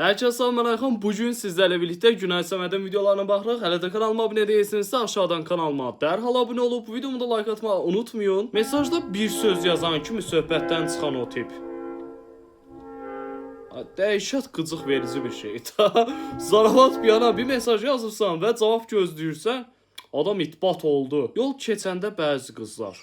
Herkese salam, mən Ayxan. Bugün sizlərlə birlikdə Günay Səmədin videolarına baxırıq. Hələ də kanalıma abunə deyilsinizsə aşağıdan kanalıma dərhal abunə olub videomu da like atmağı unutmayın. Mesajda bir söz yazan kimi söhbətdən çıxan o tip. Dəhşət qıcıq verici bir şey. Zaravat bir yana bir mesaj yazırsan və cavab gözləyirsən, adam itbat oldu. Yol keçəndə bəzi qızlar.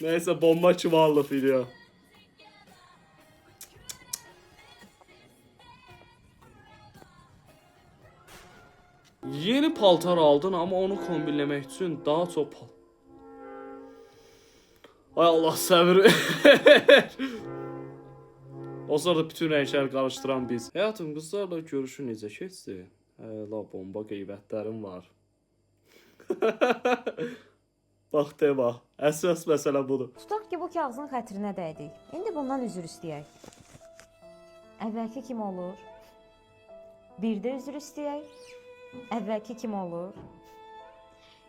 Neyse, bomba çuvallı video. Yeni paltar aldın ama onu kombinlemek için daha çok Ay Allah səbir. O sırada bütün renkler karıştıran biz. Hayatım, kızlarla görüşü necə keçdi? La bomba qeybətlərim var. Bax demə. Əsas məsələ budur. Tutaq ki, bu kağızın xətrinə dəydik. İndi bundan üzr istəyək. Əvvəlki kim olur? Bir də üzr istəyək. Əvvəlki kim olur?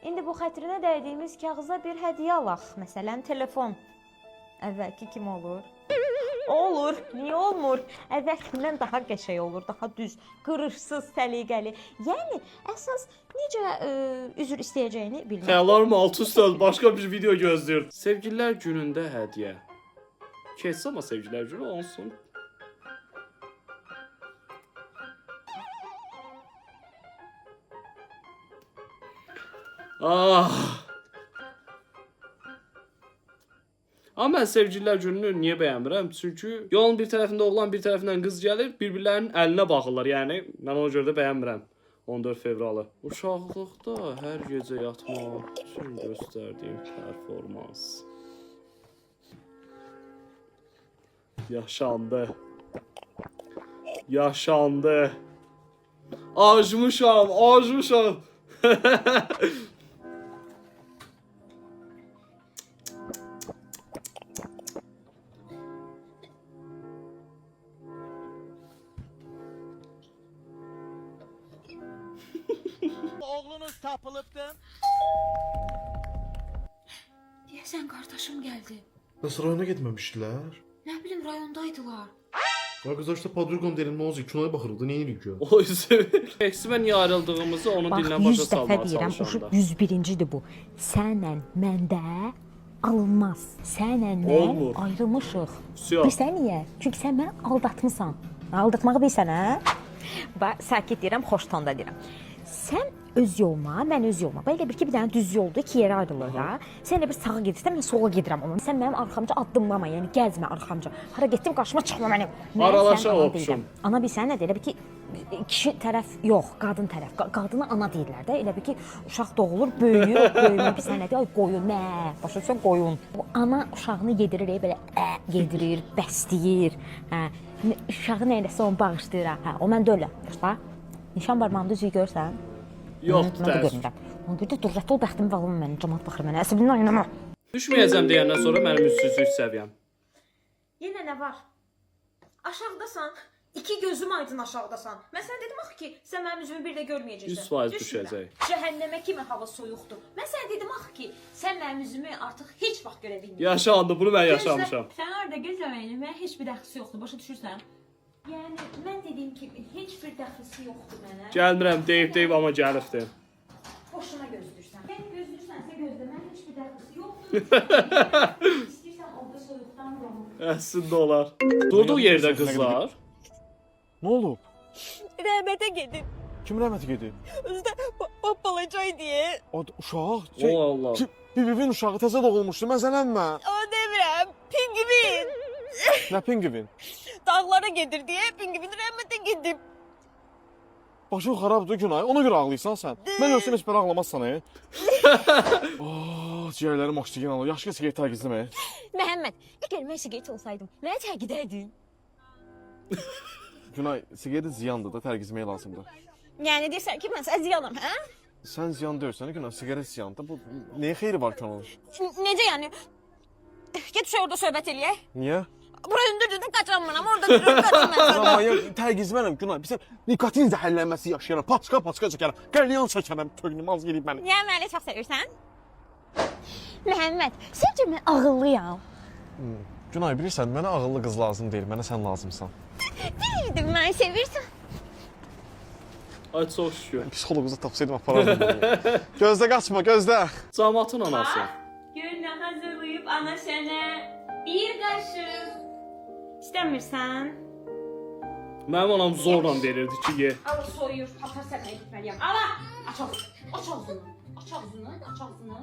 İndi bu xətrinə dəydiyimiz kağıza bir hədiyyə alaq. Məsələn, telefon. Əvvəlki kim olur? Olur. Niyə olmur? Əvvəlkindən daha qəşəng olur, daha düz, qırışsız, səliqəli. Yəni əsas necə üzr istəyəcəyini bilmək. Xəyallarım alt üst oldu. Başqa bir video gözləyir. Sevgililər günündə hədiyyə. Keçsə amma sevgililər günü olsun. Ama mən sevgililər gününü niyə bəyənmirəm? Çünki yolun bir tərəfində oğlan, bir tərəfindən qız gəlir, bir-birlərinin əlinə baxırlar. Yəni mən ona görə də bəyənmirəm 14 fevralı. Uşaqlıqda hər gecə yatmaq üçün göstərdiyim performans. Yaşandı. Yaşandı. Acmışam, acmışam. Oğlunuz tapılıbdı. Deyəsən qardaşım gəldi. Nasıl rayona gitmemişler? Nə bilim, rayondaydılar. Arkadaşlar Padrigon derin Mozi Tuna'ya bakırdı. Niye iniyor? O yüzden eksime niye ayrıldığımızı onun Bax, diline 100 başa dəfə salmaya deyirəm, çalışanda. bu 101-cidir bu. Sənlə məndə alınmaz. Sənlə Olmur. mən ayrılmışıq. Siyah. Bilirsən niyə? Çünki sən məni aldatmısan. Aldatmağı bilirsən, hə? Bax, sakit deyirəm, xoş tonda deyirəm. Sən öz yoluna, mən öz yoluma. Belə bir ki, bir dənə düz yoldur, iki yerə ayrılır da. Sən elə bir sağa gedirsən, mən sola gedirəm. Amma sən mənim arxamca addımlama, yəni gəzmə arxamca. Hara getdim, qarşıma çıxma mənim. Mən Aralaşa sənin anan option. deyirəm. Ana bilsən nədir? Elə bir ki, kişi tərəf yox, qadın tərəf. Qadına ana deyirlər də. Elə bir ki, uşaq doğulur, böyüyür, böyümə bilsən nədir? Ay qoyun, nə? Başa düşürsən, qoyun. Bu ana uşağını yedirir, belə yedirir, bəsləyir. Hə, uşağı nəyləsə onu bağışlayır. Hə, o məndə öyle. Başa? Nişan barmağımda üzüyü görsən? Yok Mən də ders. görmürəm. Ona görə də dur, rət ol, bəxtimi bağlama mənim, cəmat baxır mənə. Əsəbindən oynama. Düşməyəcəm deyəndən sonra mənim üstsüzlük səviyyəm. Yenə nə var? Aşağıdasan. İki gözüm aydın aşağıdasan. Mən sənə dedim axı ki, sən mənim üzümü bir də görməyəcəksən. 100% Düşmürəm. düşəcək. Cəhənnəmə kimi hava soyuqdur. Mən sənə dedim axı ki, sən mənim üzümü artıq heç vaxt görə bilmirsən. Yaşandı, bunu mən yaşamışam. Sən orada gözləməyinin mənə heç bir dəxlisi yoxdur. Başa düşürsən? Yəni mən dediyim kimi heç bir dəxlisi yoxdur mənə. Gəlmirəm deyib amma gəlibdi. Boşuna gözləyirsən. Yəni gözləyirsənsə gözlə. Mənim heç bir dəxlisi yoxdur. İstəyirsən orada soyuqdan donum. Əslində olar. Durduğu yerdə qızlar. Ne oldu? Rəhmətə gedib. Kim rəhməti gedib? Özü də papalacay deyə. O uşaq. O Allah. Bir uşağı təzə doğulmuşdu. Məsələnmə. O demirəm. Pingvin. Nə pingvin? Dağlara gedir deyə pingvin rəhmətə gedib. Başın xarabdır Günay. Ona görə ağlayırsan sən. Mən ölsəm heç belə ağlamazsan, he? Ciyərlərim oksigen alır. Yaxşı ki, siqaret tərgizləmə. Məhəmməd, əgər mən siqaret olsaydım, mənə tərk edərdin. Günay, siqaret ziyandır da, tərgizməyə lazımdır. Yəni deyirsən ki, mən sənə ziyanam, hə? Sən ziyan deyirsən, Günay, siqaret ziyandır. Bu nəyə xeyri var ki onun? Necə yəni? Get uşaq orada söhbət eləyək. Niyə? Bura hündürdür, qaçanmıram. Orada durur, qaçanmıram. Ramaya tərgizmənəm Günay. Bilsən, nikotin zəhərlənməsi yaşayıram. Paçka çəkərəm. Qəlyan çəkərəm. Töynüm az gelib məni. Niyə məni çox sevirsən? Məhəmməd, səncə mən ağıllıyam? Günay, bilirsən, mənə ağıllı qız lazım deyil. Mənə sən lazımsan. Bilirdim, məni sevirsən. Ay çox şükür. Psixoloqunuza tapsaydım aparardım. Gözdə qaçma, gözdə. Cəmaatın anası. Gör nə hazırlayıb ana sənə bir qaşıq. İstəmirsən? Mənim anam zorla verirdi ki, ye. Al soyur, atar sənə gitməliyəm. Ala! Aç ağzını, aç ağzını, aç ağzını, aç ağzını.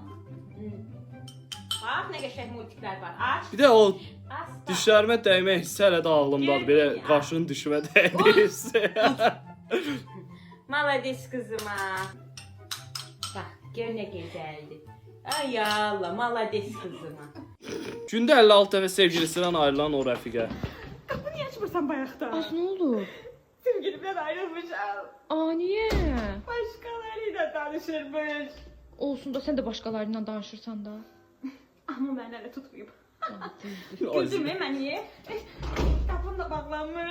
Bax, nə qəşəng multiklər var. Aç. Bir də o Aç. dişlərimə dəymək hissi hələ də ağlımdadır. Belə qaşının dişimə dəydiyi hissi. Malades qızıma. Bax, gör nə gözəldir. Ay Allah, malades qızıma. Gündə 56 dəfə sevgilisindən ayrılan o rəfiqə. Niyə açmırsan bayaqdan? Az nə oldu? Sevgilimdən ayrılmışam. Aa, niyə? Başqalarıyla danışırmış. Olsun da sən də başqalarıyla danışırsan da. Amma məni hələ tutmayıb. Ay, Gözümü məni. Qapım da bağlanmır.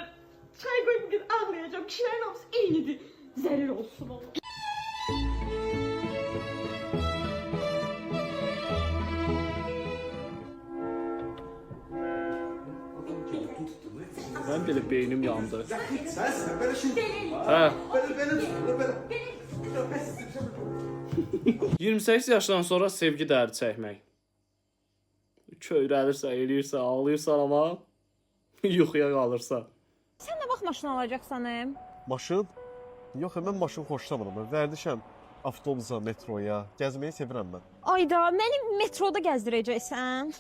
Çay qoyum bir ağlayacağım. Kişilərin hamısı eynidir. Zərər olsun ona. Mənim belə beynim yandı. Hə. 28 yaşdan sonra sevgi dərdi çəkmək. Köyrəlirsən, eləyirsən, ağlayırsan amma yuxuya qalırsan. Sən nə vaxt maşın alacaqsan? Maşın? Yox, mən maşın xoşlamıram. Mən vərdişəm avtobusa, metroya. Gəzməyi sevirəm mən. Ayda, məni metroda gəzdirəcəksən.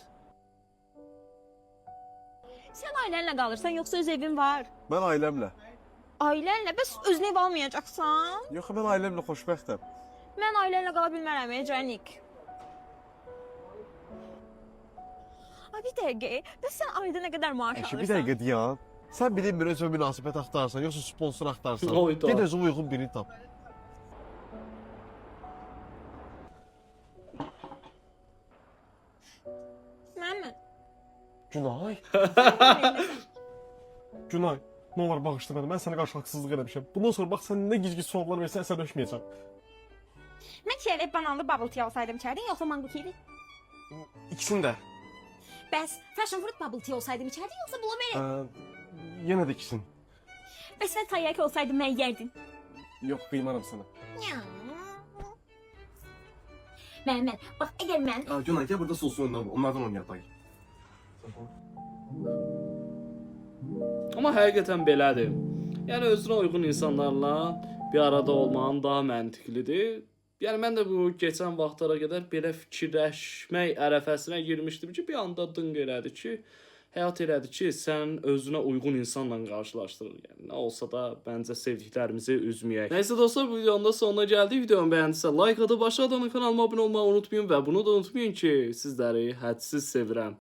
Sən ailənlə qalırsan, yoxsa öz evin var? Mən ailəmlə. Ailənlə, bəs özünə ev almayacaqsan? Yox, mən ailəmlə xoşbəxtəm. Mən ailənlə qala bilmərəm, Canik. Ay, bir dəqiqə, bəs sən ayda nə qədər maaş Əşi, alırsan? bir dəqiqə dayan. Sən bilinmir özünə münasibət axtarsan, yoxsa sponsor axtarsan. Oyda. Get özünə uyğun birini tap. Mənim. Günay. Günay, nə olar bağışla məni. Mən sənə qarşı haqsızlıq eləmişəm. Bundan sonra bax sən nə gic-gic suallar versən, sən öşməyəcəm. Mən şəhərə bananlı bubble tea alsaydım içərdin, yoxsa mango tea? İkisini də. Bəs fashion fruit bubble tea olsaydım içərdin, yoxsa blueberry? Yenə də ikisini. Bəs mən tayyaki olsaydım mən yerdin. Yox, qıymaram sənə. Məhəmməd, bax əgər mən Günay, gəl burada sos oynayalım. Onlardan oynayaq. Amma həqiqətən belədir. Yəni özünə uyğun insanlarla bir arada olmağın daha məntiqlidir. Yəni mən də bu keçən vaxtlara qədər belə fikirləşmək ərəfəsinə girmişdim ki, bir anda dınq elədi ki, həyat elədi ki, sən özünə uyğun insanla qarşılaşdırır. Yəni nə olsa da bəncə sevdiklərimizi üzməyək. Nəysə dostlar, bu videonun da sonuna gəldik. Videomu bəyəndisə like atıb aşağıdan kanalıma abunə olmağı unutmayın və bunu da unutmayın ki, sizləri hədsiz sevirəm.